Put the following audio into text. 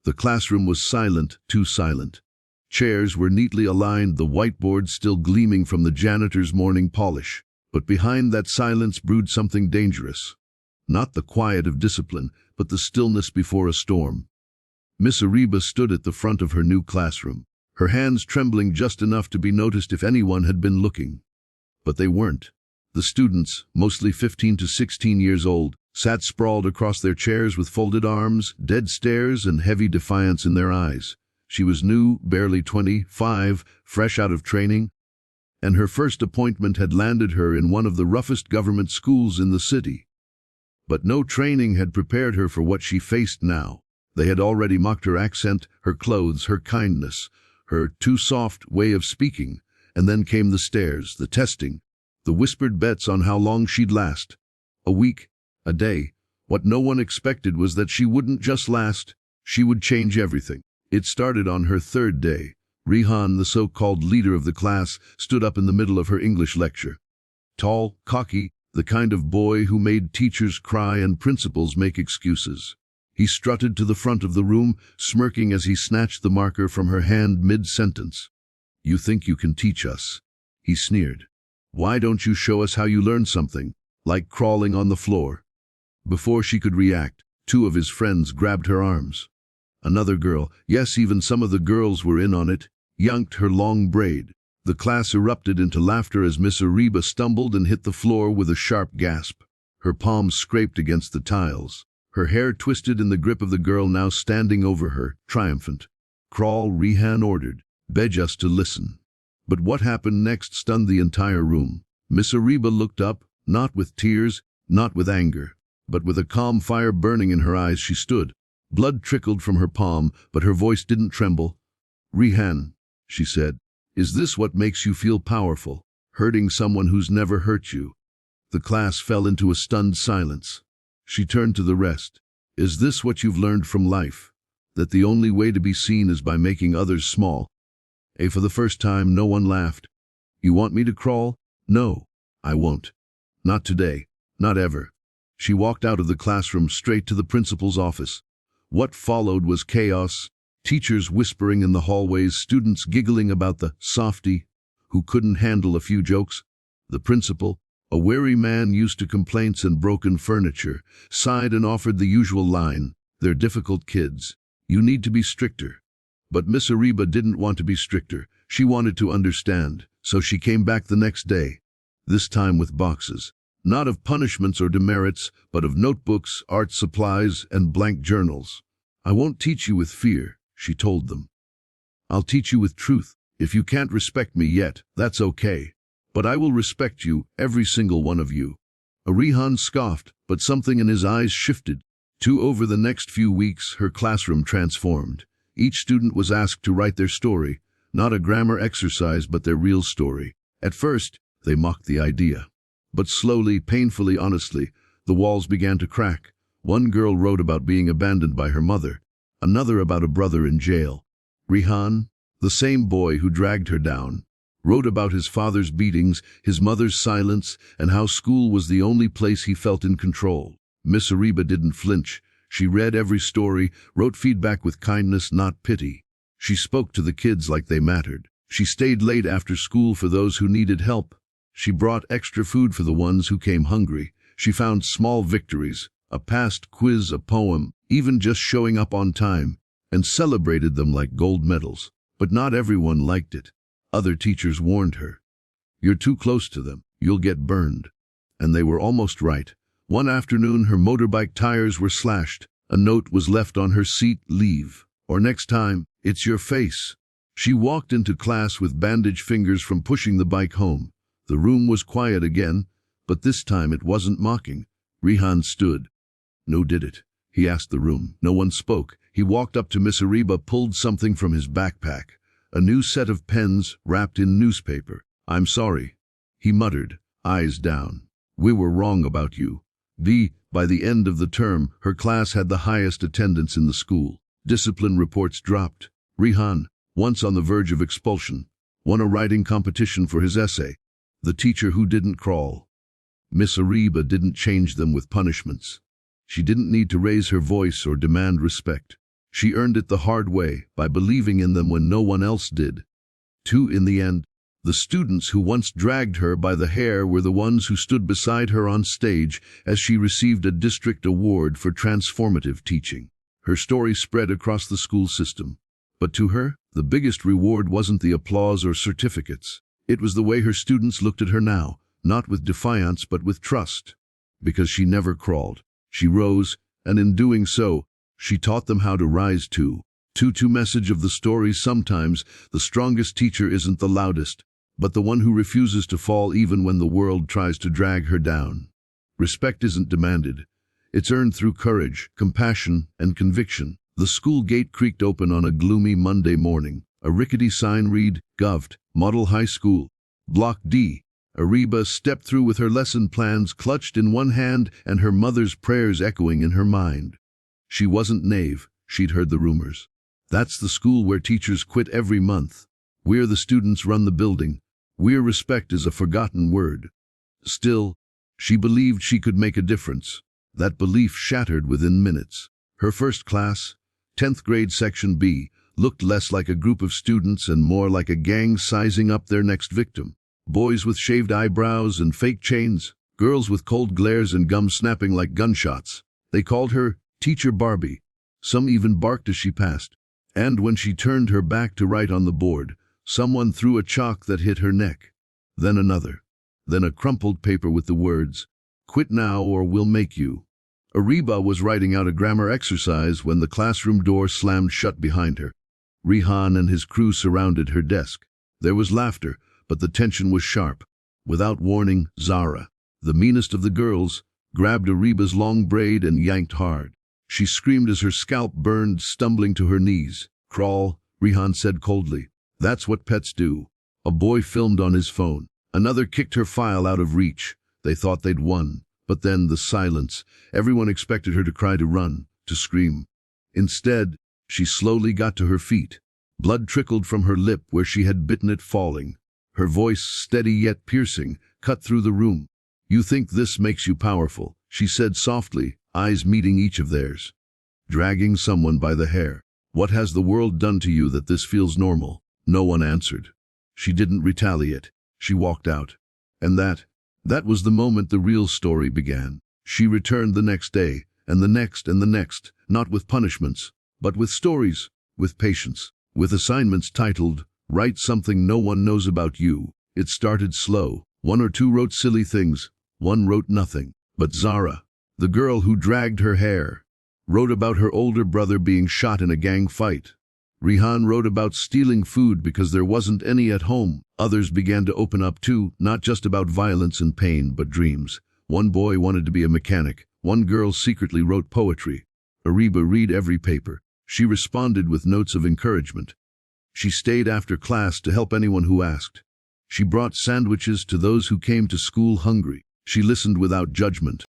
The classroom was silent, too silent. Chairs were neatly aligned, the whiteboard still gleaming from the janitor's morning polish. But behind that silence brewed something dangerous. Not the quiet of discipline, but the stillness before a storm. Miss Ariba stood at the front of her new classroom, her hands trembling just enough to be noticed if anyone had been looking. But they weren't. The students, mostly 15 to 16 years old, sat sprawled across their chairs with folded arms, dead stares, and heavy defiance in their eyes. She was new, barely 25, fresh out of training, and her first appointment had landed her in one of the roughest government schools in the city. But no training had prepared her for what she faced now. They had already mocked her accent, her clothes, her kindness, her too soft way of speaking, and then came the stares, the testing, the whispered bets on how long she'd last. A week, a day. What no one expected was that she wouldn't just last, she would change everything. It started on her third day. Rihan, the so-called leader of the class, stood up in the middle of her English lecture. Tall, cocky, the kind of boy who made teachers cry and principals make excuses. He strutted to the front of the room, smirking as he snatched the marker from her hand mid-sentence. "You think you can teach us?" he sneered. "Why don't you show us how you learn something, like crawling on the floor?" Before she could react, two of his friends grabbed her arms. Another girl, yes, even some of the girls were in on it, yanked her long braid. The class erupted into laughter as Miss Ariba stumbled and hit the floor with a sharp gasp. Her palms scraped against the tiles. Her hair twisted in the grip of the girl now standing over her, triumphant. "Crawl," Rihan ordered. "Beg us to listen." But what happened next stunned the entire room. Miss Ariba looked up, not with tears, not with anger, but with a calm fire burning in her eyes. She stood. Blood trickled from her palm, but her voice didn't tremble. "Rihan," she said, "is this what makes you feel powerful? Hurting someone who's never hurt you?" The class fell into a stunned silence. She turned to the rest. "Is this what you've learned from life? That the only way to be seen is by making others small?" For the first time, no one laughed. "You want me to crawl?" "No, I won't. Not today. Not ever." She walked out of the classroom straight to the principal's office. What followed was chaos. Teachers whispering in the hallways, students giggling about the softy who couldn't handle a few jokes. The principal, a wary man used to complaints and broken furniture, sighed and offered the usual line, "They're difficult kids. You need to be stricter." But Miss Ariba didn't want to be stricter. She wanted to understand, so she came back the next day, this time with boxes. Not of punishments or demerits, but of notebooks, art supplies, and blank journals. "I won't teach you with fear," she told them. "I'll teach you with truth. If you can't respect me yet, that's okay. But I will respect you, every single one of you." Rihan scoffed, but something in his eyes shifted. Over the next few weeks, her classroom transformed. Each student was asked to write their story, not a grammar exercise, but their real story. At first, they mocked the idea. But slowly, painfully, honestly, the walls began to crack. One girl wrote about being abandoned by her mother, another about a brother in jail. Rihan, the same boy who dragged her down, wrote about his father's beatings, his mother's silence, and how school was the only place he felt in control. Miss Ariba didn't flinch. She read every story, wrote feedback with kindness, not pity. She spoke to the kids like they mattered. She stayed late after school for those who needed help. She brought extra food for the ones who came hungry. She found small victories, a past quiz, a poem, even just showing up on time, and celebrated them like gold medals. But not everyone liked it. Other teachers warned her. "You're too close to them. You'll get burned." And they were almost right. One afternoon, her motorbike tires were slashed. A note was left on her seat, "Leave. Or next time, it's your face." She walked into class with bandaged fingers from pushing the bike home. The room was quiet again, but this time it wasn't mocking. Rihan stood. "No, did it?" he asked the room. No one spoke. He walked up to Miss Ariba, pulled something from his backpack. A new set of pens wrapped in newspaper. "I'm sorry," he muttered, eyes down. "We were wrong about you." By the end of the term, her class had the highest attendance in the school. Discipline reports dropped. Rihan, once on the verge of expulsion, won a writing competition for his essay, "The Teacher Who Didn't Crawl." Miss Ariba didn't change them with punishments. She didn't need to raise her voice or demand respect. She earned it the hard way, by believing in them when no one else did. 2. In the end, the students who once dragged her by the hair were the ones who stood beside her on stage as she received a district award for transformative teaching. Her story spread across the school system. But to her, the biggest reward wasn't the applause or certificates. It was the way her students looked at her now, not with defiance but with trust. Because she never crawled. She rose, and in doing so, she taught them how to rise too. 2. Message of the story: sometimes the strongest teacher isn't the loudest, but the one who refuses to fall even when the world tries to drag her down. Respect isn't demanded. It's earned through courage, compassion, and conviction. The school gate creaked open on a gloomy Monday morning. A rickety sign read, Gov't, Model High School, Block D. Ariba stepped through with her lesson plans clutched in one hand and her mother's prayers echoing in her mind. She wasn't naive. She'd heard the rumors. That's the school where teachers quit every month. Where the students run the building. Where respect is a forgotten word. Still, she believed she could make a difference. That belief shattered within minutes. Her first class, 10th grade Section B, looked less like a group of students and more like a gang sizing up their next victim. Boys with shaved eyebrows and fake chains, girls with cold glares and gums snapping like gunshots. They called her Teacher Barbie. Some even barked as she passed. And when she turned her back to write on the board, someone threw a chalk that hit her neck. Then another. Then a crumpled paper with the words, Quit now or we'll make you. Ariba was writing out a grammar exercise when the classroom door slammed shut behind her. Rihan and his crew surrounded her desk. There was laughter, but the tension was sharp. Without warning, Zara, the meanest of the girls, grabbed Ariba's long braid and yanked hard. She screamed as her scalp burned, stumbling to her knees. Crawl, Rihan said coldly. That's what pets do. A boy filmed on his phone. Another kicked her file out of reach. They thought they'd won. But then the silence. Everyone expected her to cry, to run, to scream. Instead, she slowly got to her feet. Blood trickled from her lip where she had bitten it, falling. Her voice, steady yet piercing, cut through the room. You think this makes you powerful, she said softly, eyes meeting each of theirs. Dragging someone by the hair. What has the world done to you that this feels normal? No one answered. She didn't retaliate. She walked out. And that was the moment the real story began. She returned the next day, and the next and the next, not with punishments, but with stories, with patience, with assignments titled, Write something no one knows about you. It started slow. 1 or 2 wrote silly things. 1 wrote nothing. But Zara, the girl who dragged her hair, wrote about her older brother being shot in a gang fight. Rihan wrote about stealing food because there wasn't any at home. Others began to open up too, not just about violence and pain, but dreams. 1 boy wanted to be a mechanic. 1 girl secretly wrote poetry. Ariba read every paper. She responded with notes of encouragement. She stayed after class to help anyone who asked. She brought sandwiches to those who came to school hungry. She listened without judgment.